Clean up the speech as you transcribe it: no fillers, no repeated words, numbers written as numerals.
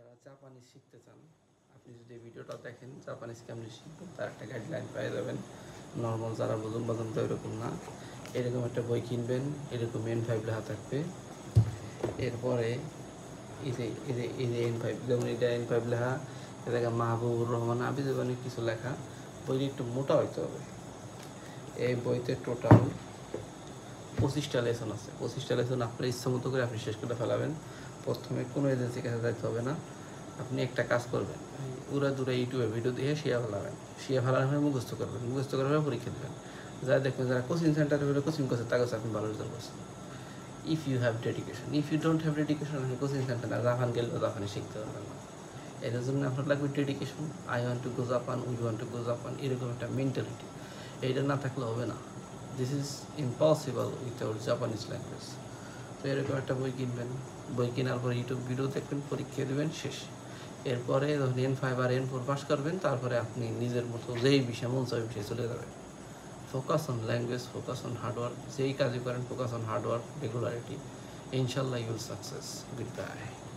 যারা জাপানিজ শিখতে চান, আপনি যদি এই ভিডিওটা দেখেন জাপানিজ কেমনি শিখবেন তার একটা গাইডলাইন পেয়ে যাবেন। নর্মাল যারা বোঝেন তো এরকম না, এরকম একটা বই কিনবেন, এরকম N5 লেখা থাকবে। এরপরে এই যে N5, যেমন এটা N5 লেখা, এটা মাহবুবুর রহমান আবিদের অনেক কিছু লেখা। বইটি একটু মোটা হইতে হবে। এই বইতে টোটাল 25টা লেসন আছে। 25টা লেসন আপনার ইচ্ছা মতো করে আপনি শেষ করে ফেলাবেন। প্রথমে কোনো এজেন্সির কাছে যাইতে হবে না। আপনি একটা কাজ করবেন, উড়া দূরে ইউটিউবে ভিডিও দিয়ে শিয়া ফেলার হয়ে মুখস্থ করবেন, মুখস্থ করার হয়ে পরীক্ষা দেবেন। যারা দেখবেন যারা কোচিং সেন্টারে কোচিং করছে তার কাছে আপনি ভালো রেজাল্ট করছেন। If you have dedication, if you don't have dedication, আপনি কোচিং সেন্টার না জাপান গেলেও জাপানে শিখতে পারবেন না। এটার জন্য আপনার লাগবে dedication. I want to go Japan, we want to go Japan, এরকম একটা মেন্টালিটি। এইটা না থাকলে হবে না। This is impossible without Japanese language. তো এরকম একটা বই কিনবেন, বই কেনার পর ইউটিউব ভিডিও দেখবেন, পরীক্ষা দেবেন, শেষ। এরপরে যখন N5 আর N4 পাস করবেন, তারপরে আপনি নিজের মতো যেই বিষয় মন চাই বিষয়ে চলে যাবেন। Focus on language, focus on hard work, যেই কাজই করেন ফোকাস অন হার্ডওয়ার্ক, রেগুলারিটি, ইনশাল্লাহ you will success. Good by.